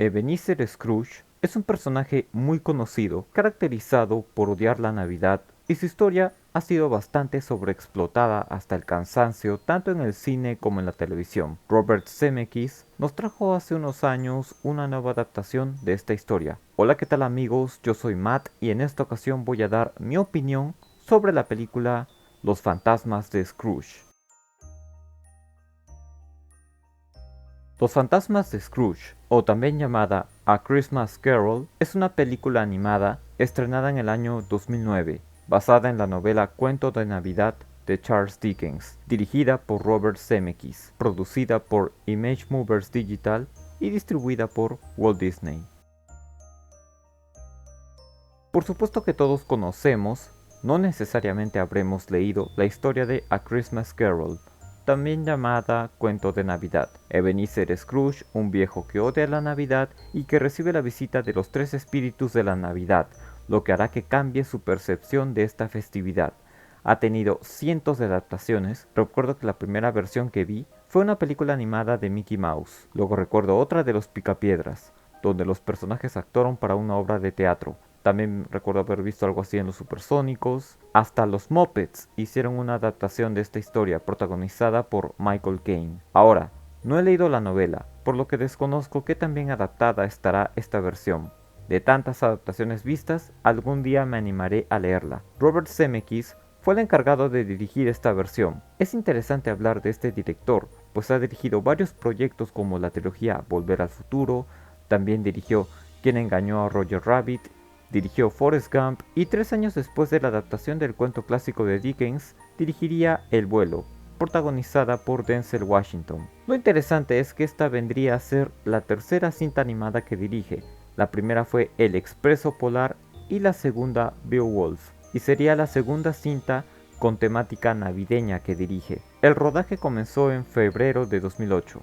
Ebenezer Scrooge es un personaje muy conocido, caracterizado por odiar la Navidad, y su historia ha sido bastante sobreexplotada hasta el cansancio tanto en el cine como en la televisión. Robert Zemeckis nos trajo hace unos años una nueva adaptación de esta historia. Hola, ¿qué tal amigos? Yo soy Matt y en esta ocasión voy a dar mi opinión sobre la película Los fantasmas de Scrooge. Los fantasmas de Scrooge, o también llamada A Christmas Carol, es una película animada estrenada en el año 2009, basada en la novela Cuento de Navidad de Charles Dickens, dirigida por Robert Zemeckis, producida por Image Movers Digital y distribuida por Walt Disney. Por supuesto que todos conocemos, no necesariamente habremos leído la historia de A Christmas Carol, también llamada Cuento de Navidad. Ebenezer Scrooge, un viejo que odia la Navidad y que recibe la visita de los tres espíritus de la Navidad, lo que hará que cambie su percepción de esta festividad. Ha tenido cientos de adaptaciones. Recuerdo que la primera versión que vi fue una película animada de Mickey Mouse. Luego recuerdo otra de los Picapiedras, donde los personajes actuaron para una obra de teatro. También recuerdo haber visto algo así en Los Supersónicos. Hasta los Muppets hicieron una adaptación de esta historia protagonizada por Michael Caine. Ahora, no he leído la novela, por lo que desconozco qué tan bien adaptada estará esta versión. De tantas adaptaciones vistas, algún día me animaré a leerla. Robert Zemeckis fue el encargado de dirigir esta versión. Es interesante hablar de este director, pues ha dirigido varios proyectos como la trilogía Volver al Futuro, también dirigió Quien engañó a Roger Rabbit, dirigió Forrest Gump y 3 años después de la adaptación del cuento clásico de Dickens, dirigiría El vuelo, protagonizada por Denzel Washington. Lo interesante es que esta vendría a ser la tercera cinta animada que dirige. La primera fue El Expreso Polar y la segunda Beowulf, y sería la segunda cinta con temática navideña que dirige. El rodaje comenzó en febrero de 2008.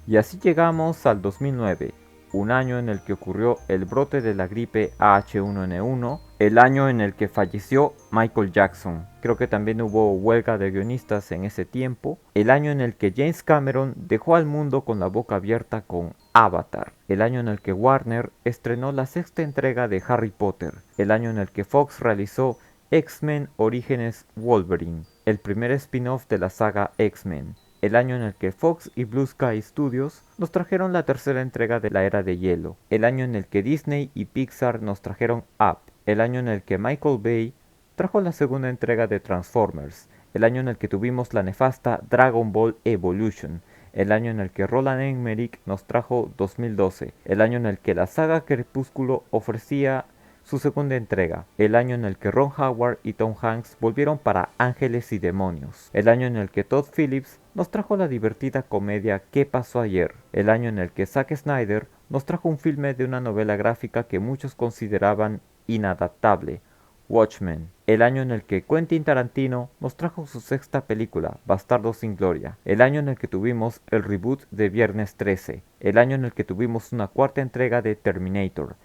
Y así llegamos al 2009, un año en el que ocurrió el brote de la gripe H1N1, el año en el que falleció Michael Jackson. Creo que también hubo huelga de guionistas en ese tiempo. El año en el que James Cameron dejó al mundo con la boca abierta con Avatar. El año en el que Warner estrenó la sexta entrega de Harry Potter. El año en el que Fox realizó X-Men Orígenes Wolverine, el primer spin-off de la saga X-Men. El año en el que Fox y Blue Sky Studios nos trajeron la tercera entrega de la Era de Hielo. El año en el que Disney y Pixar nos trajeron Up. El año en el que Michael Bay trajo la segunda entrega de Transformers. El año en el que tuvimos la nefasta Dragon Ball Evolution. El año en el que Roland Emmerich nos trajo 2012. El año en el que la saga Crepúsculo ofrecía su segunda entrega, el año en el que Ron Howard y Tom Hanks volvieron para Ángeles y Demonios, el año en el que Todd Phillips nos trajo la divertida comedia ¿Qué pasó ayer?, el año en el que Zack Snyder nos trajo un filme de una novela gráfica que muchos consideraban inadaptable, Watchmen, el año en el que Quentin Tarantino nos trajo su sexta película, Bastardos sin Gloria, el año en el que tuvimos el reboot de Viernes 13, el año en el que tuvimos una cuarta entrega de Terminator,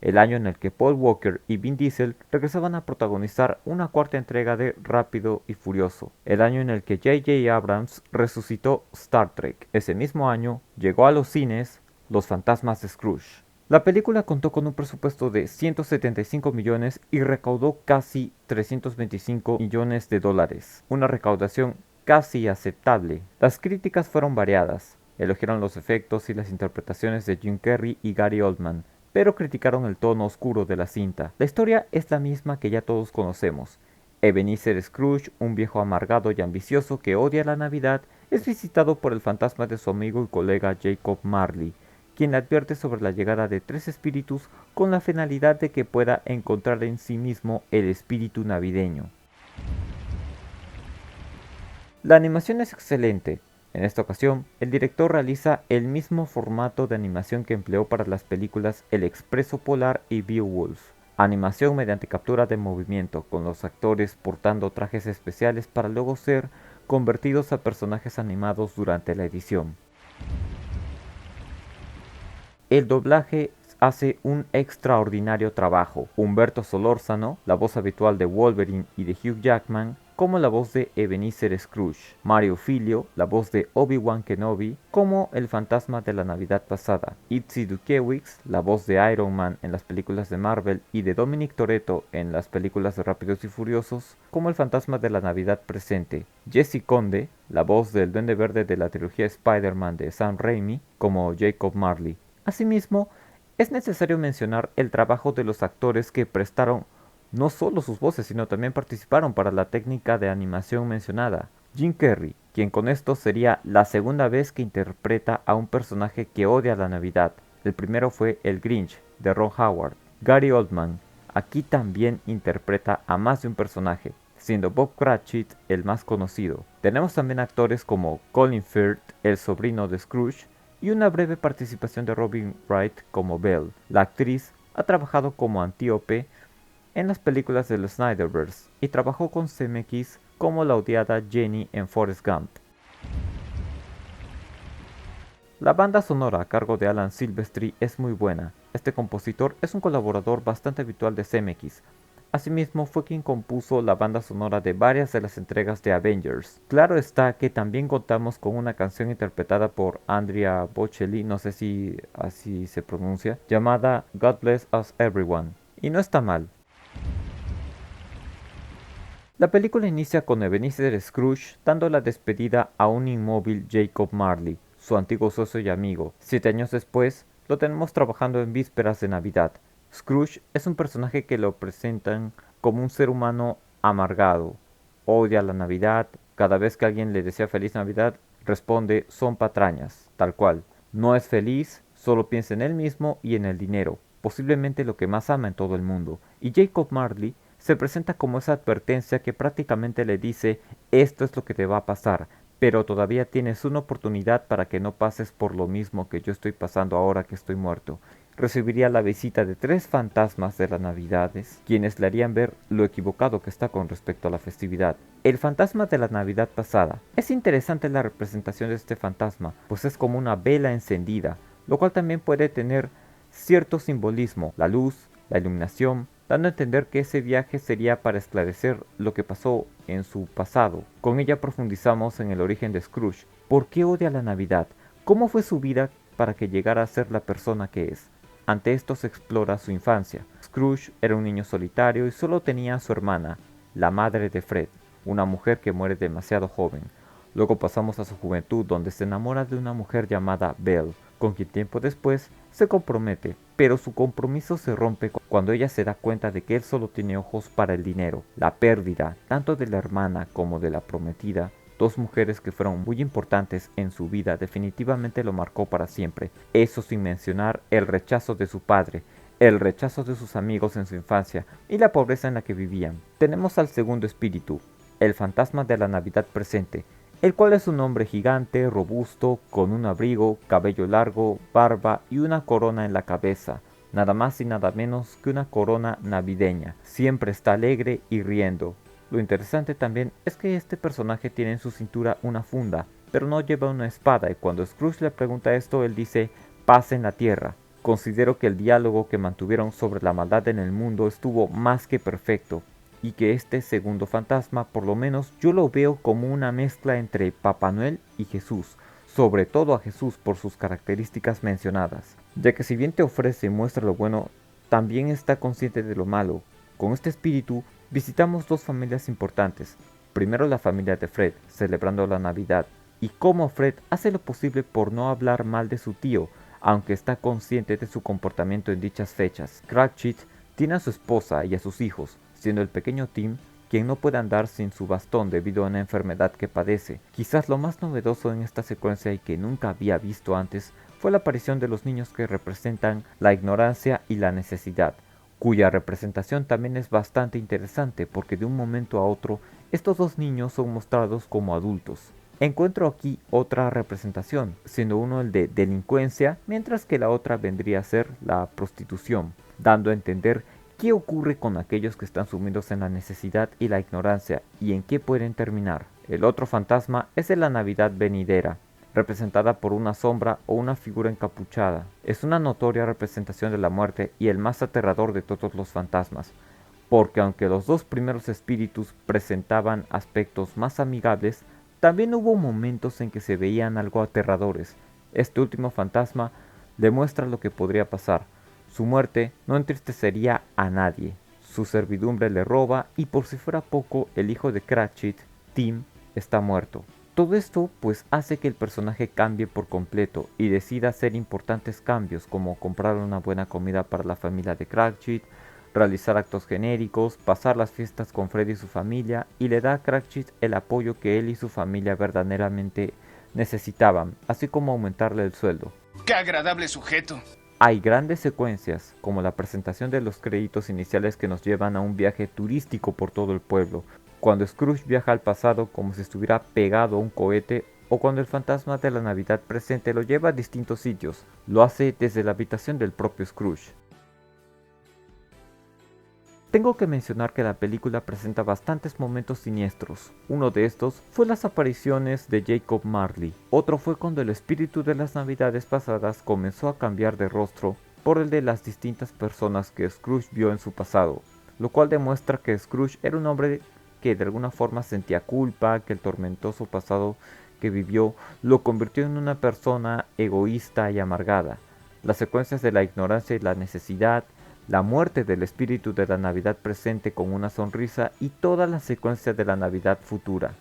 el año en el que Paul Walker y Vin Diesel regresaban a protagonizar una cuarta entrega de Rápido y Furioso, el año en el que J.J. Abrams resucitó Star Trek. Ese mismo año llegó a los cines Los fantasmas de Scrooge. La película contó con un presupuesto de 175 millones y recaudó casi 325 millones de dólares, una recaudación casi aceptable. Las críticas fueron variadas, elogiaron los efectos y las interpretaciones de Jim Carrey y Gary Oldman, pero criticaron el tono oscuro de la cinta. La historia es la misma que ya todos conocemos. Ebenezer Scrooge, un viejo amargado y ambicioso que odia la Navidad, es visitado por el fantasma de su amigo y colega Jacob Marley, quien le advierte sobre la llegada de 3 espíritus con la finalidad de que pueda encontrar en sí mismo el espíritu navideño. La animación es excelente. En esta ocasión, el director realiza el mismo formato de animación que empleó para las películas El Expreso Polar y Beowulf. Animación mediante captura de movimiento, con los actores portando trajes especiales para luego ser convertidos a personajes animados durante la edición. El doblaje hace un extraordinario trabajo. Humberto Solórzano, la voz habitual de Wolverine y de Hugh Jackman, como la voz de Ebenezer Scrooge, Mario Filio, la voz de Obi-Wan Kenobi, como el fantasma de la Navidad pasada, Itzy Dukewicz, la voz de Iron Man en las películas de Marvel y de Dominic Toretto en las películas de Rápidos y Furiosos, como el fantasma de la Navidad presente, Jesse Conde, la voz del Duende Verde de la trilogía Spider-Man de Sam Raimi, como Jacob Marley. Asimismo, es necesario mencionar el trabajo de los actores que prestaron no solo sus voces, sino también participaron para la técnica de animación mencionada. Jim Carrey, quien con esto sería la segunda vez que interpreta a un personaje que odia la Navidad. El primero fue el Grinch, de Ron Howard. Gary Oldman, aquí también interpreta a más de un personaje, siendo Bob Cratchit el más conocido. Tenemos también actores como Colin Firth, el sobrino de Scrooge, y una breve participación de Robin Wright como Belle. La actriz ha trabajado como Antíope en las películas del Snyderverse y trabajó con Zemeckis como la odiada Jenny en Forrest Gump. La banda sonora a cargo de Alan Silvestri es muy buena. Este compositor es un colaborador bastante habitual de Zemeckis. Asimismo fue quien compuso la banda sonora de varias de las entregas de Avengers. Claro está que también contamos con una canción interpretada por Andrea Bocelli, no sé si así se pronuncia, llamada God Bless Us Everyone. Y no está mal. La película inicia con Ebenezer Scrooge dando la despedida a un inmóvil Jacob Marley, su antiguo socio y amigo. 7 años después, lo tenemos trabajando en vísperas de Navidad. Scrooge es un personaje que lo presentan como un ser humano amargado. Odia la Navidad, cada vez que alguien le desea feliz Navidad, responde son patrañas, tal cual. No es feliz, solo piensa en él mismo y en el dinero, posiblemente lo que más ama en todo el mundo. Y Jacob Marley se presenta como esa advertencia que prácticamente le dice esto es lo que te va a pasar, pero todavía tienes una oportunidad para que no pases por lo mismo que yo estoy pasando ahora que estoy muerto. Recibiría la visita de 3 fantasmas de las Navidades, quienes le harían ver lo equivocado que está con respecto a la festividad. El fantasma de la Navidad pasada. Es interesante la representación de este fantasma, pues es como una vela encendida, lo cual también puede tener cierto simbolismo, la luz, la iluminación, dando a entender que ese viaje sería para esclarecer lo que pasó en su pasado. Con ella profundizamos en el origen de Scrooge. ¿Por qué odia la Navidad? ¿Cómo fue su vida para que llegara a ser la persona que es? Ante esto se explora su infancia. Scrooge era un niño solitario y solo tenía a su hermana, la madre de Fred, una mujer que muere demasiado joven. Luego pasamos a su juventud, donde se enamora de una mujer llamada Belle, con quien tiempo después se compromete, pero su compromiso se rompe cuando ella se da cuenta de que él solo tiene ojos para el dinero. La pérdida, tanto de la hermana como de la prometida, 2 mujeres que fueron muy importantes en su vida, definitivamente lo marcó para siempre. Eso sin mencionar el rechazo de su padre, el rechazo de sus amigos en su infancia y la pobreza en la que vivían. Tenemos al segundo espíritu, el fantasma de la Navidad presente, el cual es un hombre gigante, robusto, con un abrigo, cabello largo, barba y una corona en la cabeza, nada más y nada menos que una corona navideña. Siempre está alegre y riendo. Lo interesante también es que este personaje tiene en su cintura una funda, pero no lleva una espada, y cuando Scrooge le pregunta esto, él dice, paz en la tierra. Considero que el diálogo que mantuvieron sobre la maldad en el mundo estuvo más que perfecto, y que este segundo fantasma, por lo menos yo lo veo como una mezcla entre Papá Noel y Jesús, sobre todo a Jesús por sus características mencionadas, ya que si bien te ofrece y muestra lo bueno, también está consciente de lo malo. Con este espíritu visitamos 2 familias importantes. Primero la familia de Fred, celebrando la Navidad, y cómo Fred hace lo posible por no hablar mal de su tío, aunque está consciente de su comportamiento en dichas fechas. Cratchit tiene a su esposa y a sus hijos, siendo el pequeño Tim quien no puede andar sin su bastón debido a una enfermedad que padece. Quizás lo más novedoso en esta secuencia y que nunca había visto antes fue la aparición de los niños que representan la ignorancia y la necesidad, cuya representación también es bastante interesante porque de un momento a otro estos 2 niños son mostrados como adultos. Encuentro aquí otra representación, siendo uno el de delincuencia, mientras que la otra vendría a ser la prostitución, dando a entender ¿qué ocurre con aquellos que están sumidos en la necesidad y la ignorancia y en qué pueden terminar? El otro fantasma es de la Navidad venidera, representada por una sombra o una figura encapuchada. Es una notoria representación de la muerte y el más aterrador de todos los fantasmas. porque aunque los dos primeros espíritus presentaban aspectos más amigables, también hubo momentos en que se veían algo aterradores. Este último fantasma demuestra lo que podría pasar. Su muerte no entristecería a nadie. Su servidumbre le roba y por si fuera poco, el hijo de Cratchit, Tim, está muerto. Todo esto pues hace que el personaje cambie por completo y decida hacer importantes cambios como comprar una buena comida para la familia de Cratchit, realizar actos genéricos, pasar las fiestas con Fred y su familia y le da a Cratchit el apoyo que él y su familia verdaderamente necesitaban, así como aumentarle el sueldo. ¡Qué agradable sujeto! Hay grandes secuencias, como la presentación de los créditos iniciales que nos llevan a un viaje turístico por todo el pueblo, cuando Scrooge viaja al pasado como si estuviera pegado a un cohete o cuando el fantasma de la Navidad presente lo lleva a distintos sitios, lo hace desde la habitación del propio Scrooge. Tengo que mencionar que la película presenta bastantes momentos siniestros. Uno de estos fue las apariciones de Jacob Marley. Otro fue cuando el espíritu de las navidades pasadas comenzó a cambiar de rostro por el de las distintas personas que Scrooge vio en su pasado, lo cual demuestra que Scrooge era un hombre que de alguna forma sentía culpa, que el tormentoso pasado que vivió lo convirtió en una persona egoísta y amargada. Las secuencias de la ignorancia y la necesidad, la muerte del espíritu de la Navidad presente con una sonrisa y toda la secuencia de la Navidad futura.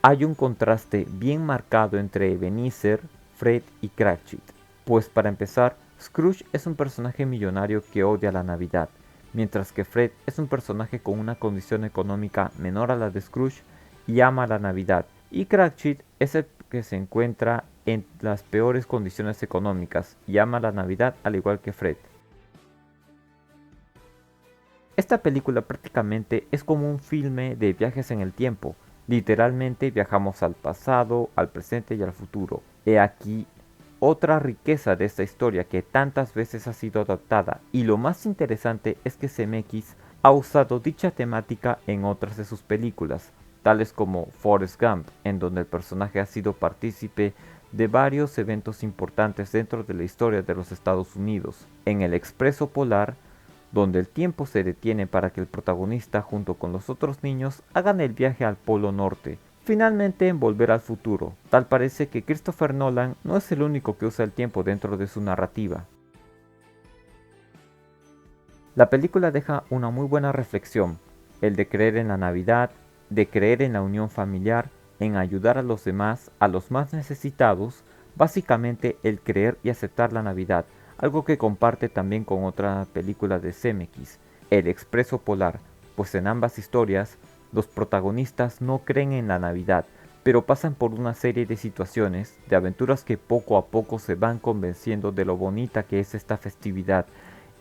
Hay un contraste bien marcado entre Ebenezer, Fred y Cratchit, pues para empezar, Scrooge es un personaje millonario que odia la Navidad, mientras que Fred es un personaje con una condición económica menor a la de Scrooge y ama la Navidad, y Cratchit es el que se encuentra en las peores condiciones económicas y ama la Navidad al igual que Fred. Esta película prácticamente es como un filme de viajes en el tiempo. Literalmente viajamos al pasado, al presente y al futuro. He aquí otra riqueza de esta historia que tantas veces ha sido adaptada, y lo más interesante es que Zemeckis ha usado dicha temática en otras de sus películas, tales como Forrest Gump, en donde el personaje ha sido partícipe de varios eventos importantes dentro de la historia de los Estados Unidos. En El Expreso Polar, donde el tiempo se detiene para que el protagonista junto con los otros niños hagan el viaje al Polo Norte. Finalmente en Volver al Futuro, tal parece que Christopher Nolan no es el único que usa el tiempo dentro de su narrativa. La película deja una muy buena reflexión, el de creer en la Navidad, de creer en la unión familiar, en ayudar a los demás, a los más necesitados, básicamente el creer y aceptar la Navidad, algo que comparte también con otra película de Zemeckis, El Expreso Polar, pues en ambas historias los protagonistas no creen en la Navidad, pero pasan por una serie de situaciones, de aventuras que poco a poco se van convenciendo de lo bonita que es esta festividad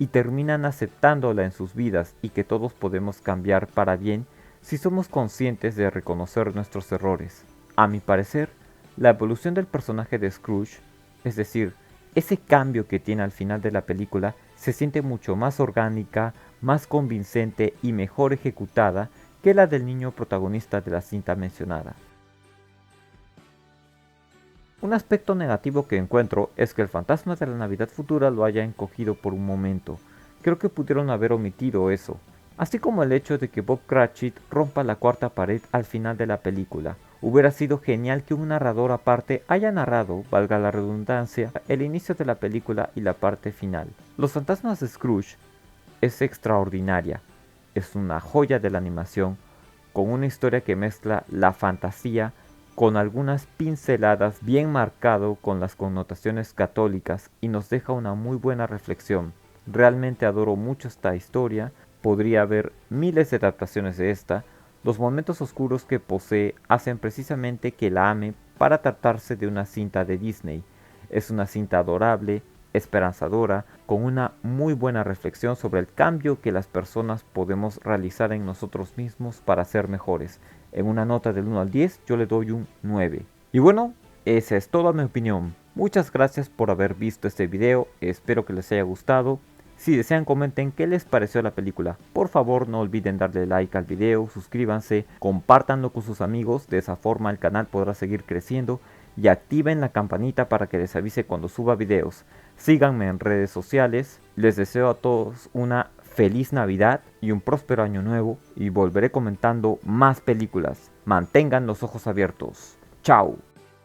y terminan aceptándola en sus vidas y que todos podemos cambiar para bien si somos conscientes de reconocer nuestros errores. A mi parecer, la evolución del personaje de Scrooge, es decir, ese cambio que tiene al final de la película, se siente mucho más orgánica, más convincente y mejor ejecutada que la del niño protagonista de la cinta mencionada. Un aspecto negativo que encuentro es que el fantasma de la Navidad futura lo haya encogido por un momento. Creo que pudieron haber omitido eso, así como el hecho de que Bob Cratchit rompa la cuarta pared al final de la película. Hubiera sido genial que un narrador aparte haya narrado, valga la redundancia, el inicio de la película y la parte final. Los fantasmas de Scrooge es extraordinaria, es una joya de la animación, con una historia que mezcla la fantasía con algunas pinceladas bien marcado con las connotaciones católicas y nos deja una muy buena reflexión. Realmente adoro mucho esta historia, podría haber miles de adaptaciones de esta. Los momentos oscuros que posee hacen precisamente que la ame para tratarse de una cinta de Disney. Es una cinta adorable, esperanzadora, con una muy buena reflexión sobre el cambio que las personas podemos realizar en nosotros mismos para ser mejores. En una nota del 1 al 10 yo le doy un 9. Y bueno, esa es toda mi opinión. Muchas gracias por haber visto este video, espero que les haya gustado. Si desean comenten qué les pareció la película. Por favor no olviden darle like al video, suscríbanse, compártanlo con sus amigos, de esa forma el canal podrá seguir creciendo y activen la campanita para que les avise cuando suba videos. Síganme en redes sociales. Les deseo a todos una feliz Navidad y un próspero año nuevo, y volveré comentando más películas. Mantengan los ojos abiertos. Chao.